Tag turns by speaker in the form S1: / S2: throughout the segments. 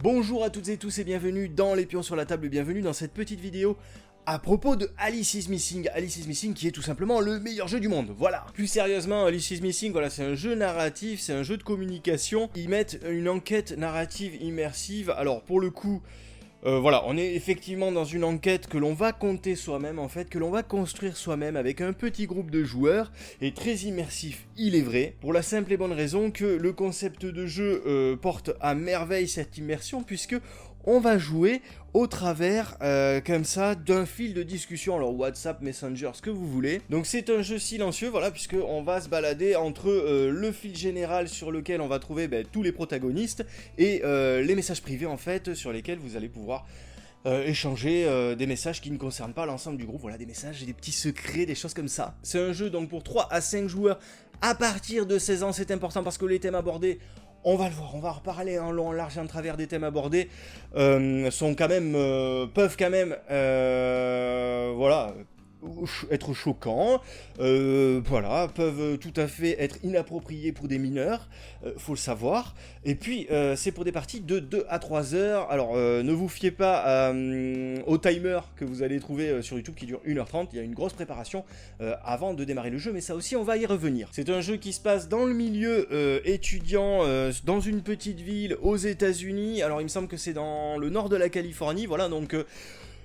S1: Bonjour à toutes et tous et bienvenue dans les pions sur la table, bienvenue dans cette petite vidéo à propos de Alice is Missing. Alice is Missing qui est tout simplement le meilleur jeu du monde, voilà. Plus sérieusement, Alice is Missing, voilà, c'est un jeu narratif, c'est un jeu de communication. Ils mettent une enquête narrative immersive, alors pour le coup... voilà, on est effectivement dans une enquête que l'on va compter soi-même en fait, que l'on va construire soi-même avec un petit groupe de joueurs, et très immersif, il est vrai, pour la simple et bonne raison que le concept de jeu porte à merveille cette immersion, puisque on va jouer au travers, comme ça, d'un fil de discussion, alors WhatsApp, Messenger, ce que vous voulez. Donc c'est un jeu silencieux, voilà, puisqu'on va se balader entre le fil général sur lequel on va trouver tous les protagonistes, et les messages privés, en fait, sur lesquels vous allez pouvoir... échanger des messages qui ne concernent pas l'ensemble du groupe, voilà, des messages et des petits secrets, des choses comme ça. C'est un jeu donc pour 3 à 5 joueurs à partir de 16 ans, c'est important parce que les thèmes abordés, on va le voir, on va reparler en long, en large et en travers des thèmes abordés, sont quand même, peuvent quand même, voilà... être choquants, voilà, peuvent tout à fait être inappropriés pour des mineurs, faut le savoir, et puis c'est pour des parties de 2 à 3 heures, alors ne vous fiez pas au timer que vous allez trouver sur YouTube qui dure 1h30, il y a une grosse préparation avant de démarrer le jeu, mais ça aussi on va y revenir. C'est un jeu qui se passe dans le milieu étudiant, dans une petite ville aux États-Unis, alors il me semble que c'est dans le nord de la Californie, voilà, donc...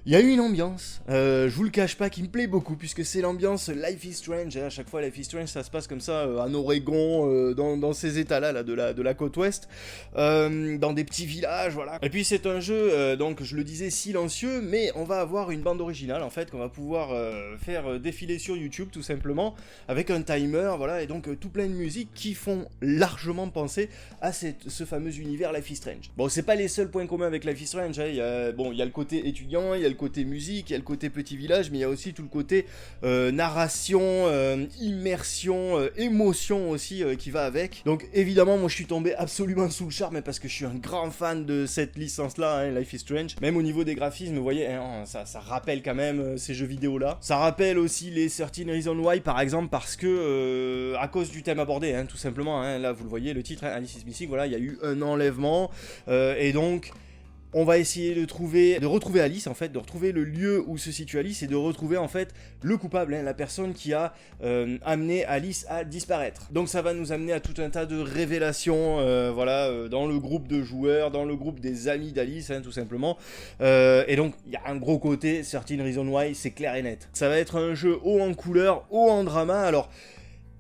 S1: il y a eu une ambiance, je vous le cache pas, qui me plaît beaucoup, puisque c'est l'ambiance Life is Strange, à chaque fois Life is Strange ça se passe comme ça, en Oregon, dans ces états-là de la côte ouest, dans des petits villages, voilà. Et puis c'est un jeu, donc je le disais, silencieux, mais on va avoir une bande originale, en fait, qu'on va pouvoir faire défiler sur YouTube, tout simplement, avec un timer, voilà, et donc tout plein de musiques qui font largement penser à ce fameux univers Life is Strange. Bon, c'est pas les seuls points communs avec Life is Strange, hein. Il y a le côté étudiant, il y a le côté musique, il y a le côté petit village, mais il y a aussi tout le côté narration, immersion, émotion aussi qui va avec. Donc évidemment, moi je suis tombé absolument sous le charme, parce que je suis un grand fan de cette licence-là, hein, Life is Strange. Même au niveau des graphismes, vous voyez, hein, ça rappelle quand même ces jeux vidéo-là. Ça rappelle aussi les 13 Reasons Why, par exemple, parce que, à cause du thème abordé, hein, tout simplement, hein, là vous le voyez, le titre, hein, Alice is Missing, voilà, il y a eu un enlèvement, et donc... on va essayer de retrouver Alice, en fait, de retrouver le lieu où se situe Alice et de retrouver, en fait, le coupable, hein, la personne qui a amené Alice à disparaître. Donc ça va nous amener à tout un tas de révélations, voilà, dans le groupe de joueurs, dans le groupe des amis d'Alice, hein, tout simplement. Et donc, il y a un gros côté, 13 Reasons Why, c'est clair et net. Ça va être un jeu haut en couleur, haut en drama, alors...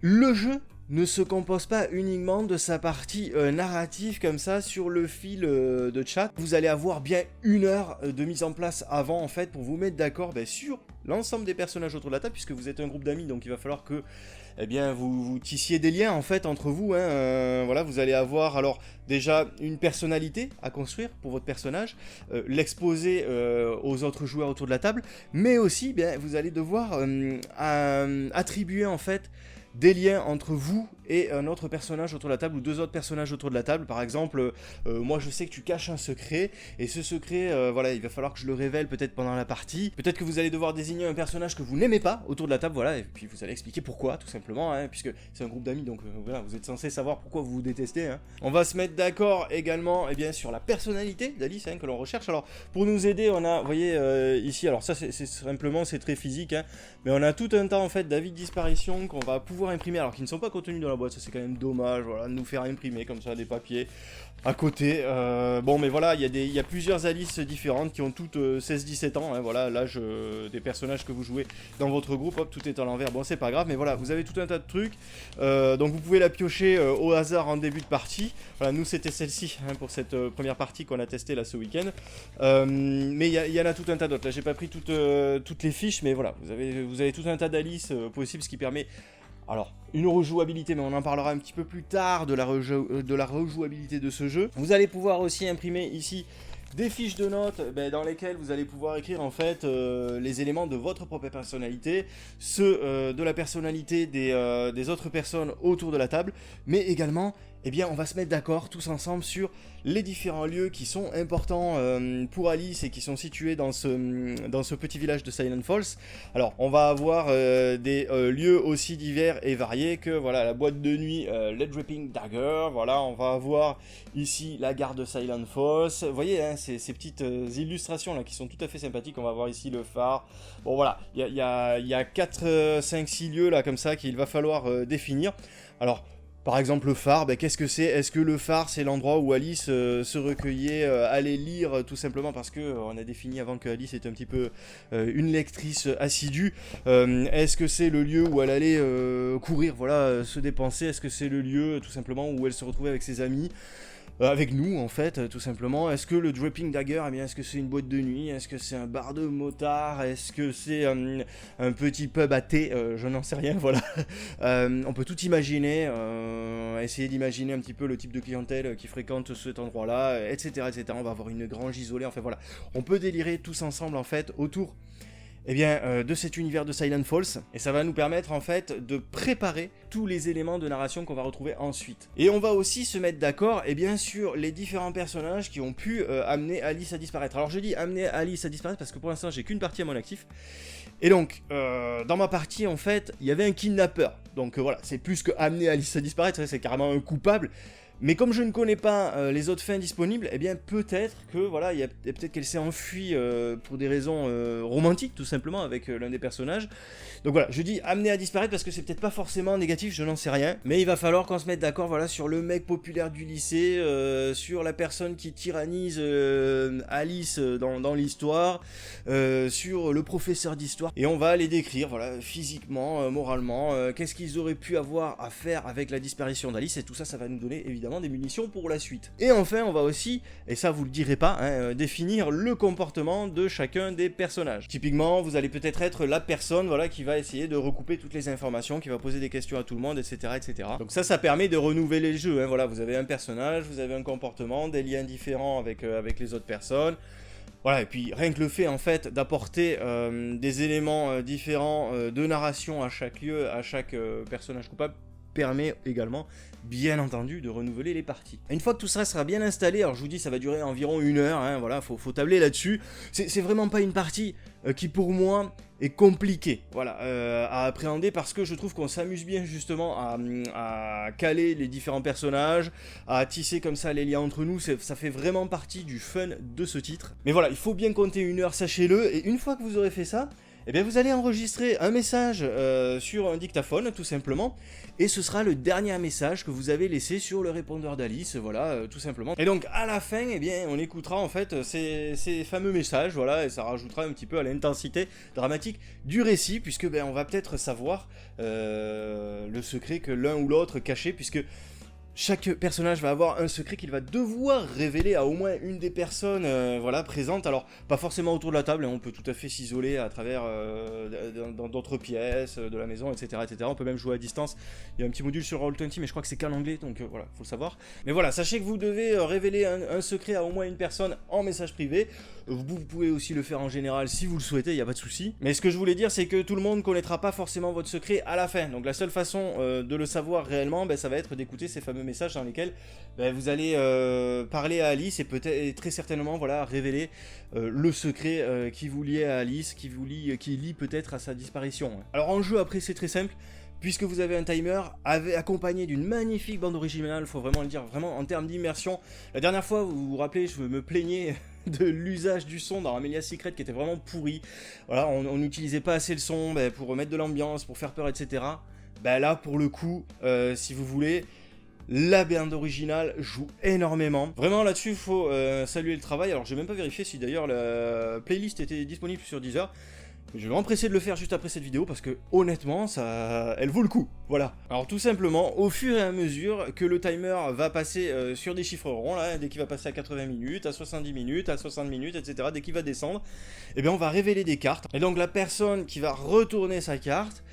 S1: le jeu ne se compose pas uniquement de sa partie narrative comme ça sur le fil de chat. Vous allez avoir bien 1 heure de mise en place avant, en fait, pour vous mettre d'accord sur l'ensemble des personnages autour de la table, puisque vous êtes un groupe d'amis, donc il va falloir que vous tissiez des liens, en fait, entre vous, hein, voilà, vous allez avoir alors déjà une personnalité à construire pour votre personnage, l'exposer aux autres joueurs autour de la table, mais aussi vous allez devoir attribuer, en fait, des liens entre vous et un autre personnage autour de la table, ou 2 autres personnages autour de la table. Par exemple, moi je sais que tu caches un secret, et ce secret, voilà, il va falloir que je le révèle peut-être pendant la partie. Peut-être que vous allez devoir désigner un personnage que vous n'aimez pas autour de la table, voilà, et puis vous allez expliquer pourquoi, tout simplement, hein, puisque c'est un groupe d'amis, donc voilà, vous êtes censé savoir pourquoi vous vous détestez, hein. On va se mettre d'accord également, sur la personnalité d'Alice, hein, que l'on recherche. Alors, pour nous aider, on a, vous voyez, ici, alors ça c'est simplement, c'est très physique, hein, mais on a tout un tas, en fait, d'avis de disparition qu'on va pouvoir imprimer, alors qui ne sont pas contenus dans la boîte, ça c'est quand même dommage, voilà, de nous faire imprimer comme ça des papiers à côté. Bon, mais voilà, il y a plusieurs Alice différentes qui ont toutes 16-17 ans, hein, voilà, l'âge des personnages que vous jouez dans votre groupe. Hop, tout est à l'envers, bon, c'est pas grave, mais voilà, vous avez tout un tas de trucs, donc vous pouvez la piocher au hasard en début de partie. Voilà, nous c'était celle-ci, hein, pour cette première partie qu'on a testée là ce week-end, mais il y en a tout un tas d'autres. Là j'ai pas pris toutes les fiches, mais voilà, vous avez tout un tas d'Alice possibles, ce qui permet... alors, une rejouabilité, mais on en parlera un petit peu plus tard de la rejouabilité de ce jeu. Vous allez pouvoir aussi imprimer ici des fiches de notes dans lesquelles vous allez pouvoir écrire, en fait, les éléments de votre propre personnalité, ceux de la personnalité des autres personnes autour de la table, mais également eh bien on va se mettre d'accord tous ensemble sur les différents lieux qui sont importants pour Alice et qui sont situés dans ce petit village de Silent Falls. Alors on va avoir des lieux aussi divers et variés que voilà la boîte de nuit Let Dripping Dagger, voilà on va avoir ici la gare de Silent Falls, vous voyez hein, ces petites illustrations là qui sont tout à fait sympathiques, on va voir ici le phare, bon voilà, il y a 4, 5, 6 lieux là comme ça qu'il va falloir définir. Alors par exemple le phare, ben, qu'est-ce que c'est? Est-ce que le phare c'est l'endroit où Alice se recueillait, allait lire tout simplement parce que on a défini avant que Alice était un petit peu une lectrice assidue. Est-ce que c'est le lieu où elle allait courir, voilà, se dépenser? Est-ce que c'est le lieu tout simplement où elle se retrouvait avec ses amis? Avec nous en fait tout simplement. Est-ce que le Dripping Dagger, eh bien est-ce que c'est une boîte de nuit? Est-ce que c'est un bar de motards? Est-ce que c'est un petit pub à thé? Je n'en sais rien, voilà. On peut tout imaginer, essayer d'imaginer un petit peu le type de clientèle qui fréquente cet endroit là, etc., etc. On va avoir une grange isolée, enfin voilà, on peut délirer tous ensemble en fait autour eh bien, de cet univers de Silent Falls, et ça va nous permettre en fait de préparer tous les éléments de narration qu'on va retrouver ensuite. Et on va aussi se mettre d'accord eh bien, sur les différents personnages qui ont pu amener Alice à disparaître. Alors je dis amener Alice à disparaître parce que pour l'instant j'ai qu'une partie à mon actif, et donc dans ma partie en fait il y avait un kidnappeur, donc voilà, c'est plus que amener Alice à disparaître, c'est carrément un coupable. Mais comme je ne connais pas les autres fins disponibles, eh bien peut-être que voilà, peut-être qu'elle s'est enfuie pour des raisons romantiques tout simplement avec l'un des personnages. Donc voilà, je dis amener à disparaître parce que c'est peut-être pas forcément négatif, je n'en sais rien. Mais il va falloir qu'on se mette d'accord voilà, sur le mec populaire du lycée, sur la personne qui tyrannise Alice dans l'histoire, sur le professeur d'histoire. Et on va les décrire voilà, physiquement, moralement, qu'est-ce qu'ils auraient pu avoir à faire avec la disparition d'Alice. Et tout ça, ça va nous donner évidemment des munitions pour la suite. Et enfin on va aussi, et ça vous le direz pas, hein, définir le comportement de chacun des personnages. Typiquement vous allez peut-être être la personne voilà, qui va essayer de recouper toutes les informations, qui va poser des questions à tout le monde, etc. etc. Donc ça permet de renouveler le jeu, hein, voilà, vous avez un personnage, vous avez un comportement, des liens différents avec les autres personnes. Voilà, et puis rien que le fait en fait d'apporter des éléments différents de narration à chaque lieu, à chaque personnage coupable, permet également, bien entendu, de renouveler les parties. Une fois que tout ça sera bien installé, alors je vous dis ça va durer environ 1 heure, hein, voilà, faut tabler là-dessus. C'est vraiment pas une partie qui pour moi est compliquée, voilà, à appréhender parce que je trouve qu'on s'amuse bien justement à caler les différents personnages, à tisser comme ça les liens entre nous, ça fait vraiment partie du fun de ce titre. Mais voilà, il faut bien compter 1 heure, sachez-le, et une fois que vous aurez fait ça, eh bien vous allez enregistrer un message sur un dictaphone tout simplement, et ce sera le dernier message que vous avez laissé sur le répondeur d'Alice, voilà, tout simplement. Et donc à la fin, eh bien on écoutera en fait ces fameux messages, voilà, et ça rajoutera un petit peu à l'intensité dramatique du récit, puisque ben, on va peut-être savoir le secret que l'un ou l'autre cachait, puisque chaque personnage va avoir un secret qu'il va devoir révéler à au moins une des personnes voilà, présentes. Alors, pas forcément autour de la table, hein, on peut tout à fait s'isoler à travers dans d'autres pièces de la maison, etc., etc. On peut même jouer à distance. Il y a un petit module sur Roll20, mais je crois que c'est qu'en anglais, donc voilà, faut le savoir. Mais voilà, sachez que vous devez révéler un secret à au moins une personne en message privé. Vous pouvez aussi le faire en général si vous le souhaitez, il n'y a pas de souci. Mais ce que je voulais dire, c'est que tout le monde ne connaîtra pas forcément votre secret à la fin. Donc la seule façon de le savoir réellement, ben, ça va être d'écouter ces fameux messages dans lesquels ben, vous allez parler à Alice et peut-être très certainement voilà, révéler le secret qui vous liait à Alice, qui lie peut-être à sa disparition. Alors en jeu, après, c'est très simple. Puisque vous avez un timer accompagné d'une magnifique bande originale, faut vraiment le dire, vraiment en termes d'immersion. La dernière fois, vous vous rappelez, je me plaignais de l'usage du son dans Amelia Secret qui était vraiment pourri. Voilà, on n'utilisait pas assez le son pour mettre de l'ambiance, pour faire peur, etc. Là, pour le coup, si vous voulez, la bande originale joue énormément. Vraiment là-dessus, il faut saluer le travail. Alors, j'ai même pas vérifié si d'ailleurs la playlist était disponible sur Deezer. Je vais m'empresser de le faire juste après cette vidéo parce que honnêtement, elle vaut le coup, voilà. Alors tout simplement, au fur et à mesure que le timer va passer sur des chiffres ronds, là, dès qu'il va passer à 80 minutes, à 70 minutes, à 60 minutes, etc., dès qu'il va descendre, eh bien on va révéler des cartes. Et donc la personne qui va retourner sa carte,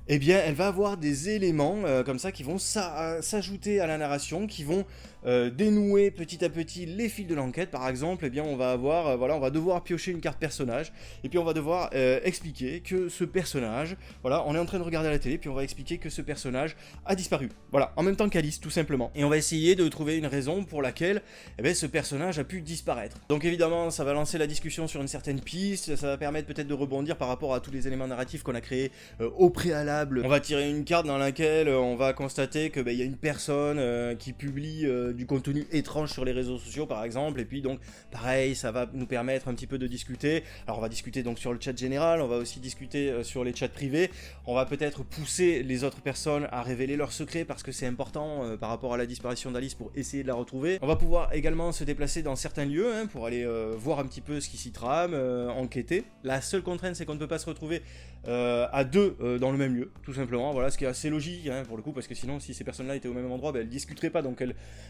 S1: eh bien elle va avoir des éléments comme ça qui vont s'ajouter à la narration, qui vont dénouer petit à petit les fils de l'enquête. Par exemple, eh bien on va avoir, voilà, on va devoir piocher une carte personnage, et puis on va devoir expliquer que ce personnage, voilà, on est en train de regarder la télé, puis on va expliquer que ce personnage a disparu, voilà, en même temps qu'Alice, tout simplement. Et on va essayer de trouver une raison pour laquelle eh bien, ce personnage a pu disparaître. Donc évidemment, ça va lancer la discussion sur une certaine piste, ça va permettre peut-être de rebondir par rapport à tous les éléments narratifs qu'on a créés au préalable. On va tirer une carte dans laquelle on va constater que y a une personne qui publie du contenu étrange sur les réseaux sociaux par exemple, et puis donc pareil, ça va nous permettre un petit peu de discuter. Alors on va discuter donc sur le chat général, on va aussi discuter sur les chats privés, on va peut-être pousser les autres personnes à révéler leurs secrets parce que c'est important par rapport à la disparition d'Alice pour essayer de la retrouver. On va pouvoir également se déplacer dans certains lieux pour aller voir un petit peu ce qui s'y trame, enquêter. La seule contrainte, c'est qu'on ne peut pas se retrouver à deux dans le même lieu, tout simplement. Voilà, ce qui est assez logique pour le coup, parce que sinon, si ces personnes-là étaient au même endroit, elles discuteraient pas, donc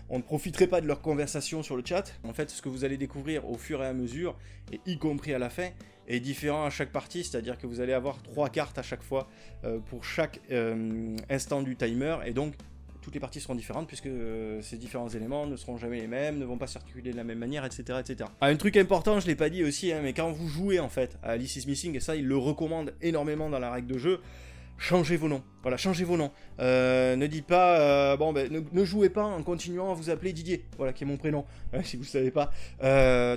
S1: on ne profiterait pas de leur conversation sur le chat. En fait, ce que vous allez découvrir au fur et à mesure, et y compris à la fin, est différent à chaque partie, c'est-à-dire que vous allez avoir 3 cartes à chaque fois pour chaque instant du timer, et donc toutes les parties seront différentes puisque ces différents éléments ne seront jamais les mêmes, ne vont pas circuler de la même manière, etc. etc. Ah, un truc important, je l'ai pas dit aussi, mais quand vous jouez en fait à Alice is Missing, et ça il le recommande énormément dans la règle de jeu, changez vos noms. Voilà, changez vos noms. Ne dites pas, ne jouez pas en continuant à vous appeler Didier, voilà, qui est mon prénom, si vous ne savez pas.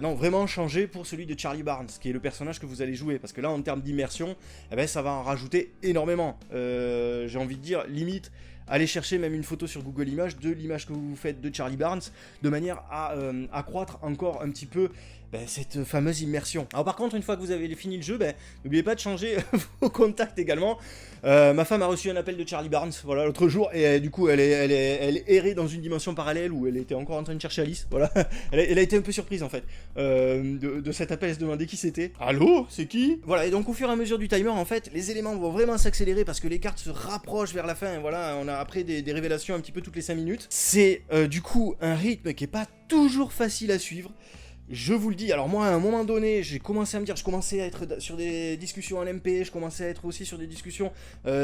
S1: Non, vraiment changez pour celui de Charlie Barnes, qui est le personnage que vous allez jouer, parce que là, en termes d'immersion, ça va en rajouter énormément. J'ai envie de dire, limite, allez chercher même une photo sur Google Images de l'image que vous faites de Charlie Barnes, de manière à accroître encore un petit peu cette fameuse immersion. Alors par contre, une fois que vous avez fini le jeu, n'oubliez pas de changer vos contacts également. Ma femme a reçu un appel de Charlie Barnes, voilà, l'autre jour, et du coup elle errait dans une dimension parallèle où elle était encore en train de chercher Alice, voilà. Elle a été un peu surprise en fait de cet appel, elle se demandait qui c'était. Allô, c'est qui? Voilà, et donc au fur et à mesure du timer, en fait, les éléments vont vraiment s'accélérer parce que les cartes se rapprochent vers la fin, et voilà, on a après des révélations un petit peu toutes les 5 minutes. C'est du coup un rythme qui est pas toujours facile à suivre. Je vous le dis, alors moi à un moment donné, j'ai commencé à me dire, je commençais à être sur des discussions en MP, je commençais à être aussi sur des discussions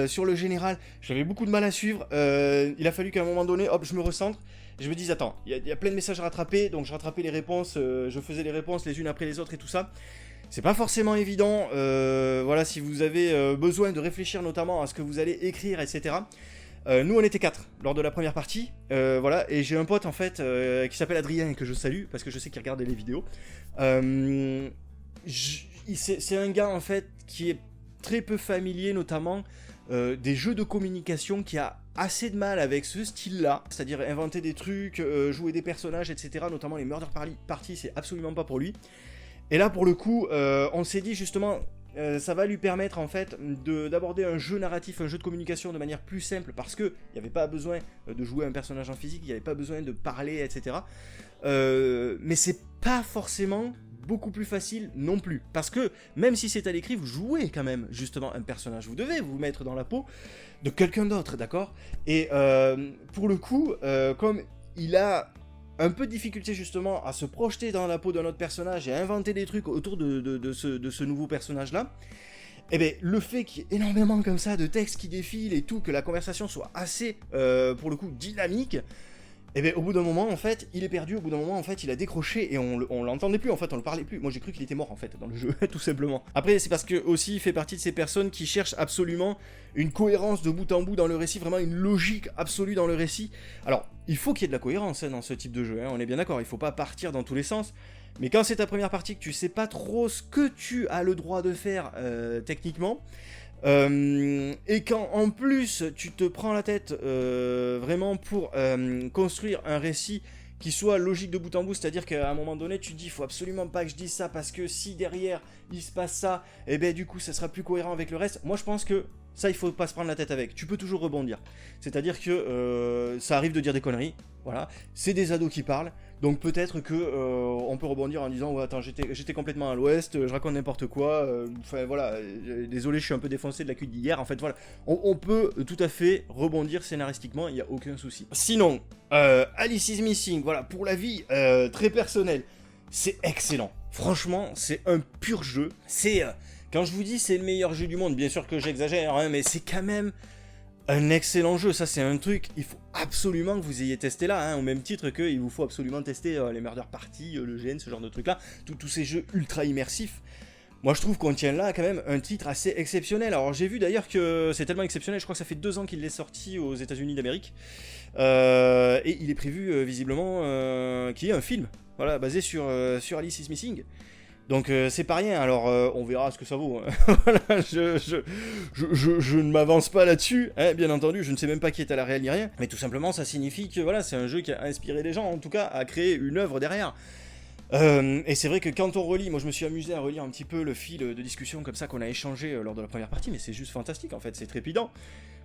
S1: sur le général, j'avais beaucoup de mal à suivre, il a fallu qu'à un moment donné, hop, je me recentre, je me dis, attends, il y a plein de messages à rattraper, donc je rattrapais les réponses, je faisais les réponses les unes après les autres et tout ça. C'est pas forcément évident, voilà, si vous avez besoin de réfléchir notamment à ce que vous allez écrire, etc. Nous on était 4 lors de la première partie, voilà, et j'ai un pote en fait qui s'appelle Adrien et que je salue parce que je sais qu'il regardait les vidéos. C'est un gars en fait qui est très peu familier notamment des jeux de communication, qui a assez de mal avec ce style-là, c'est-à-dire inventer des trucs, jouer des personnages, etc. Notamment les Murder Party, c'est absolument pas pour lui. Et là pour le coup, on s'est dit justement, ça va lui permettre en fait d'aborder un jeu narratif, un jeu de communication de manière plus simple, parce que il n'y avait pas besoin de jouer un personnage en physique, il n'y avait pas besoin de parler, etc. Mais c'est pas forcément beaucoup plus facile non plus, parce que même si c'est à l'écrit, vous jouez quand même justement un personnage, vous devez vous mettre dans la peau de quelqu'un d'autre, d'accord? Et pour le coup, comme il a un peu de difficulté justement à se projeter dans la peau d'un autre personnage et à inventer des trucs autour de ce nouveau personnage-là, et bien le fait qu'il y ait énormément comme ça de textes qui défilent et tout, que la conversation soit assez, pour le coup, dynamique, et bien au bout d'un moment, en fait, il est perdu, au bout d'un moment, en fait, il a décroché et on l'entendait plus, en fait, on le parlait plus. Moi, j'ai cru qu'il était mort, en fait, dans le jeu, tout simplement. Après, c'est parce que, aussi, il fait partie de ces personnes qui cherchent absolument une cohérence de bout en bout dans le récit, vraiment une logique absolue dans le récit. Alors, il faut qu'il y ait de la cohérence dans ce type de jeu, on est bien d'accord, il faut pas partir dans tous les sens. Mais quand c'est ta première partie, que tu sais pas trop ce que tu as le droit de faire techniquement, et quand en plus tu te prends la tête vraiment pour construire un récit qui soit logique de bout en bout, c'est-à-dire qu'à un moment donné tu te dis, il faut absolument pas que je dise ça parce que si derrière il se passe ça, et ben du coup ça sera plus cohérent avec le reste. Moi je pense que ça il faut pas se prendre la tête avec, tu peux toujours rebondir, c'est-à-dire que ça arrive de dire des conneries, voilà, c'est des ados qui parlent, donc peut-être que on peut rebondir en disant, ouais attends, j'étais complètement à l'ouest, je raconte n'importe quoi, enfin voilà, désolé je suis un peu défoncé de la cuite d'hier, en fait voilà, on peut tout à fait rebondir scénaristiquement, il n'y a aucun souci. Sinon, Alice is Missing, voilà, pour la vie très personnelle, c'est excellent, franchement c'est un pur jeu, c'est Quand je vous dis c'est le meilleur jeu du monde, bien sûr que j'exagère, hein, mais c'est quand même un excellent jeu. Ça, c'est un truc, il faut absolument que vous ayez testé là, hein, au même titre qu'il vous faut absolument tester les Murder Party, le GN, ce genre de trucs là, tous ces jeux ultra immersifs. Moi, je trouve qu'on tient là quand même un titre assez exceptionnel. Alors, j'ai vu d'ailleurs que c'est tellement exceptionnel, je crois que ça fait 2 ans qu'il est sorti aux États-Unis d'Amérique. Et il est prévu, visiblement, qu'il y ait un film, voilà, basé sur Alice is Missing. Donc, c'est pas rien. Alors, on verra ce que ça vaut. Voilà, je ne m'avance pas là-dessus, hein, bien entendu. Je ne sais même pas qui est à la réelle ni rien. Mais tout simplement, ça signifie que voilà, c'est un jeu qui a inspiré les gens, en tout cas, à créer une œuvre derrière. Et c'est vrai que quand on relit, moi je me suis amusé à relire un petit peu le fil de discussion comme ça qu'on a échangé lors de la première partie, mais c'est juste fantastique en fait, c'est trépidant.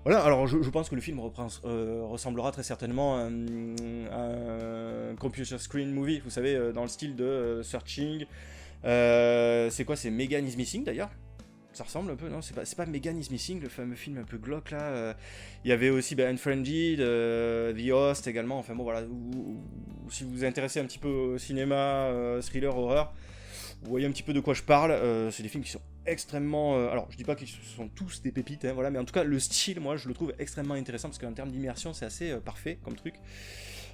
S1: Voilà, alors je pense que le film ressemblera très certainement à un computer screen movie, vous savez, dans le style de Searching. C'est quoi, c'est Megan is Missing d'ailleurs. Ça ressemble un peu, non? C'est pas Megan is Missing, le fameux film un peu glauque là. Il y avait aussi Unfriended, The Host également. Enfin bon, voilà. Si vous vous intéressez un petit peu au cinéma, thriller, horreur, vous voyez un petit peu de quoi je parle. C'est des films qui sont extrêmement. Alors, je dis pas qu'ils sont tous des pépites, hein, voilà, mais en tout cas, le style, moi, je le trouve extrêmement intéressant parce qu'en termes d'immersion, c'est assez parfait comme truc.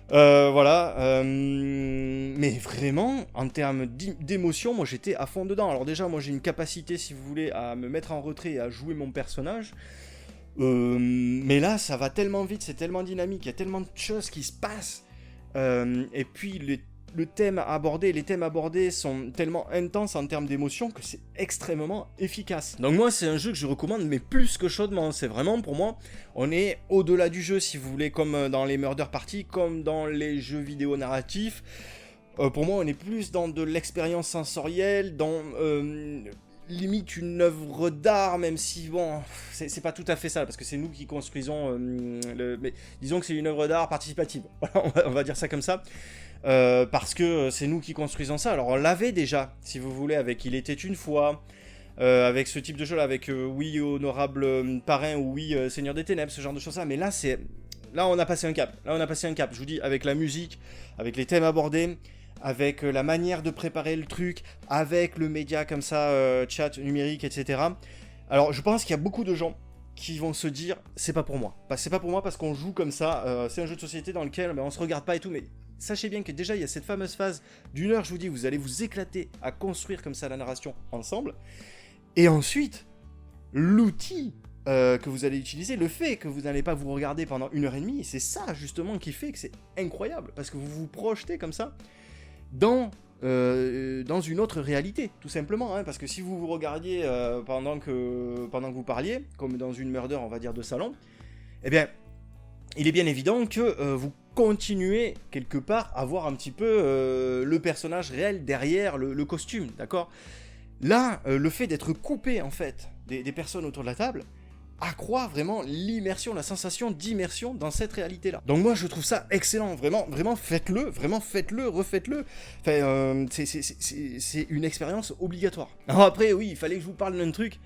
S1: Voilà, mais vraiment, en termes d'émotion, moi j'étais à fond dedans. Alors déjà, moi j'ai une capacité, si vous voulez, à me mettre en retrait et à jouer mon personnage. Mais là, ça va tellement vite, c'est tellement dynamique, il y a tellement de choses qui se passent. Et puis les thèmes abordés sont tellement intenses en termes d'émotion que c'est extrêmement efficace. Donc moi, c'est un jeu que je recommande, mais plus que chaudement. C'est vraiment, pour moi, on est au-delà du jeu, si vous voulez, comme dans les Murder Party, comme dans les jeux vidéo narratifs. Pour moi, on est plus dans de l'expérience sensorielle, dans limite une œuvre d'art, même si, bon, c'est pas tout à fait ça, parce que c'est nous qui construisons mais disons que c'est une œuvre d'art participative. Voilà, on va dire ça comme ça. Parce que c'est nous qui construisons ça. Alors on l'avait déjà, si vous voulez, avec Il était une fois, avec ce type de jeu là, avec oui honorable parrain ou oui Seigneur des Ténèbres, ce genre de choses là. Mais là là on a passé un cap. Je vous dis, avec la musique, avec les thèmes abordés, avec la manière de préparer le truc, avec le média comme ça, chat numérique, etc. Alors je pense qu'il y a beaucoup de gens qui vont se dire c'est pas pour moi. C'est pas pour moi parce qu'on joue comme ça. C'est un jeu de société dans lequel on se regarde pas et tout, mais sachez bien que déjà il y a cette fameuse phase d'1 heure, je vous dis, vous allez vous éclater à construire comme ça la narration ensemble. Et ensuite, l'outil que vous allez utiliser, le fait que vous n'allez pas vous regarder pendant 1h30, c'est ça justement qui fait que c'est incroyable, parce que vous vous projetez comme ça dans une autre réalité, tout simplement, hein, parce que si vous vous regardiez pendant que vous parliez, comme dans une murder, on va dire, de salon, eh bien, il est bien évident que vous continuez quelque part à voir un petit peu le personnage réel derrière le costume, d'accord? Là, le fait d'être coupé, en fait, des personnes autour de la table, accroît vraiment l'immersion, la sensation d'immersion dans cette réalité-là. Donc moi, je trouve ça excellent, vraiment, faites-le, refaites-le. Enfin, c'est une expérience obligatoire. Alors après, oui, il fallait que je vous parle d'un truc.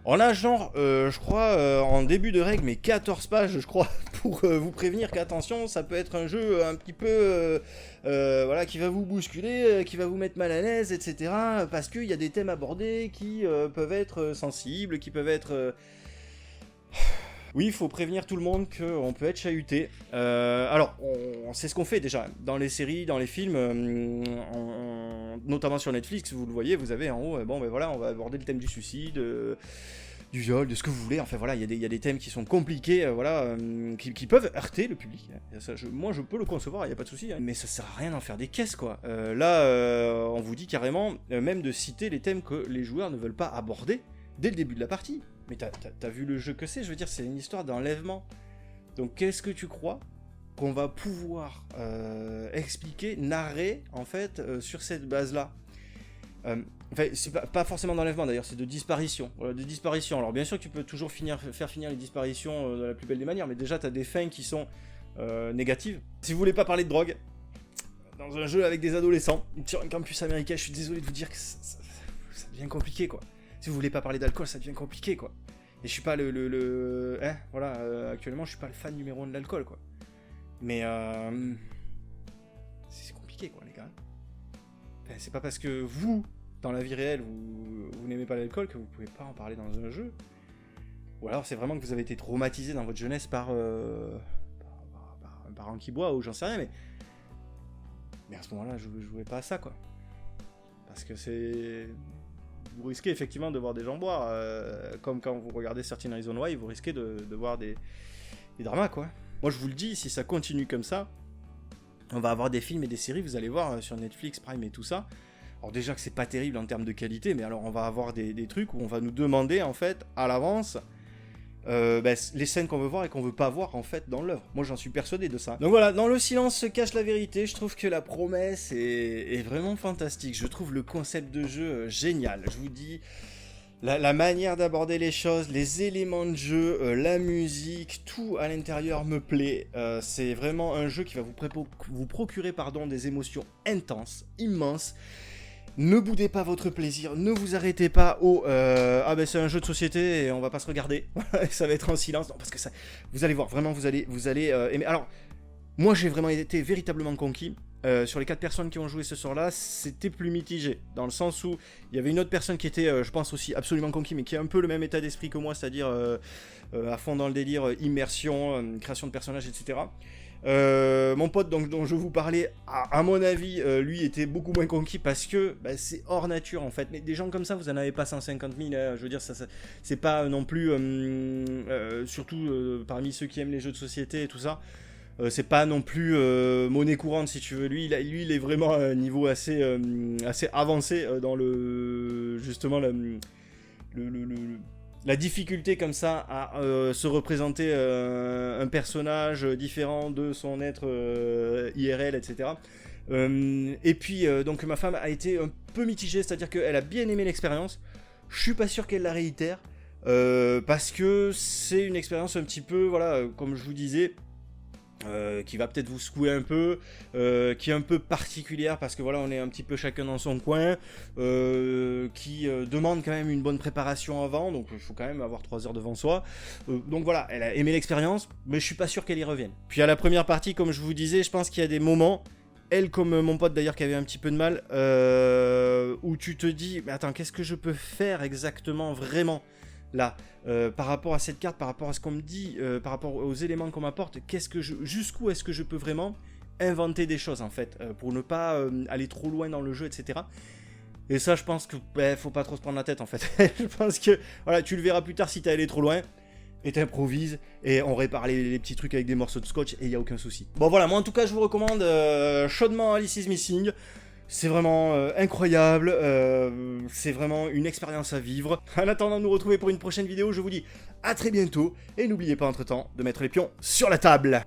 S1: On a genre, je crois, en début de règle, mais 14 pages, je crois, pour vous prévenir qu'attention, ça peut être un jeu un petit peu, voilà, qui va vous bousculer, qui va vous mettre mal à l'aise, etc. Parce qu'il y a des thèmes abordés qui peuvent être sensibles, qui peuvent être... Oui, il faut prévenir tout le monde qu'on peut être chahuté. Alors, c'est ce qu'on fait déjà. Dans les séries, dans les films, notamment sur Netflix, vous le voyez, vous avez en haut, bon ben voilà, on va aborder le thème du suicide, du viol, de ce que vous voulez. Enfin voilà, il y a des thèmes qui sont compliqués, voilà, qui peuvent heurter le public. Ça, moi, je peux le concevoir, il n'y a pas de souci. Hein. Mais ça sert à rien d'en faire des caisses, quoi. Là, on vous dit carrément, même de citer les thèmes que les joueurs ne veulent pas aborder dès le début de la partie. Mais t'as vu le jeu que c'est, je veux dire, c'est une histoire d'enlèvement. Donc qu'est-ce que tu crois qu'on va pouvoir expliquer, narrer, en fait, sur cette base-là? Enfin, c'est pas forcément d'enlèvement d'ailleurs, c'est de disparition. Voilà, de disparition. Alors bien sûr que tu peux toujours faire finir les disparitions de la plus belle des manières, mais déjà t'as des fins qui sont négatives. Si vous voulez pas parler de drogue, dans un jeu avec des adolescents, sur un campus américain, je suis désolé de vous dire que ça devient compliqué, quoi. Si vous voulez pas parler d'alcool, ça devient compliqué, quoi. Et je suis pas voilà, actuellement, je suis pas le fan numéro 1 de l'alcool, quoi. Mais c'est compliqué, quoi, les gars. Enfin, c'est pas parce que vous dans la vie réelle, vous n'aimez pas l'alcool, que vous pouvez pas en parler dans un jeu. Ou alors c'est vraiment que vous avez été traumatisé dans votre jeunesse par un parent qui boit, ou j'en sais rien, mais à ce moment-là, je jouais pas à ça, quoi. Parce que vous risquez effectivement de voir des gens boire, comme quand vous regardez Certain Reason Why, vous risquez de voir des dramas, quoi. Moi je vous le dis, si ça continue comme ça, on va avoir des films et des séries, vous allez voir sur Netflix, Prime et tout ça. Alors déjà que c'est pas terrible en termes de qualité, mais alors on va avoir des trucs où on va nous demander en fait à l'avance les scènes qu'on veut voir et qu'on veut pas voir en fait dans l'œuvre. Moi j'en suis persuadé de ça. Donc voilà, dans le silence se cache la vérité. Je trouve que la promesse est vraiment fantastique. Je trouve le concept de jeu génial. Je vous dis, la manière d'aborder les choses, les éléments de jeu, la musique, tout à l'intérieur me plaît. C'est vraiment un jeu qui va vous procurer des émotions intenses, immenses. Ne boudez pas votre plaisir, ne vous arrêtez pas au ah ben c'est un jeu de société et on va pas se regarder, ça va être en silence. Non, parce que ça, vous allez voir, vraiment vous allez aimer. Alors, moi j'ai vraiment été véritablement conquis. Sur les 4 personnes qui ont joué ce soir-là, c'était plus mitigé, dans le sens où il y avait une autre personne qui était, je pense aussi absolument conquis, mais qui a un peu le même état d'esprit que moi, c'est-à-dire à fond dans le délire, immersion, création de personnages, etc. Mon pote dont je vous parlais, à mon avis, lui était beaucoup moins conquis parce que c'est hors nature en fait. Mais des gens comme ça, vous en avez pas 150 000, hein, je veux dire, ça c'est pas non plus, surtout parmi ceux qui aiment les jeux de société et tout ça. C'est pas non plus monnaie courante si tu veux. Lui il est vraiment à un niveau assez avancé dans justement la difficulté comme ça à se représenter un personnage différent de son être IRL, etc. Et puis donc ma femme a été un peu mitigée, c'est-à-dire qu'elle a bien aimé l'expérience. Je suis pas sûr qu'elle la réitère parce que c'est une expérience un petit peu, voilà, comme je vous disais, qui va peut-être vous secouer un peu, qui est un peu particulière parce que voilà, on est un petit peu chacun dans son coin, qui demande quand même une bonne préparation avant, donc il faut quand même avoir 3 heures devant soi. Donc voilà, elle a aimé l'expérience, mais je suis pas sûr qu'elle y revienne. Puis à la première partie, comme je vous disais, je pense qu'il y a des moments, elle comme mon pote d'ailleurs qui avait un petit peu de mal, où tu te dis, mais attends, qu'est-ce que je peux faire exactement, vraiment là, par rapport à cette carte, par rapport à ce qu'on me dit, par rapport aux éléments qu'on m'apporte, jusqu'où est-ce que je peux vraiment inventer des choses en fait, pour ne pas aller trop loin dans le jeu, etc. Et ça, je pense que faut pas trop se prendre la tête en fait. Je pense que voilà, tu le verras plus tard si t'es allé trop loin. Et t'improvises, et on répare les petits trucs avec des morceaux de scotch, et il n'y a aucun souci. Bon voilà, moi en tout cas je vous recommande chaudement Alice is Missing. C'est vraiment incroyable, c'est vraiment une expérience à vivre. En attendant de nous retrouver pour une prochaine vidéo, je vous dis à très bientôt, et n'oubliez pas entre temps de mettre les pions sur la table.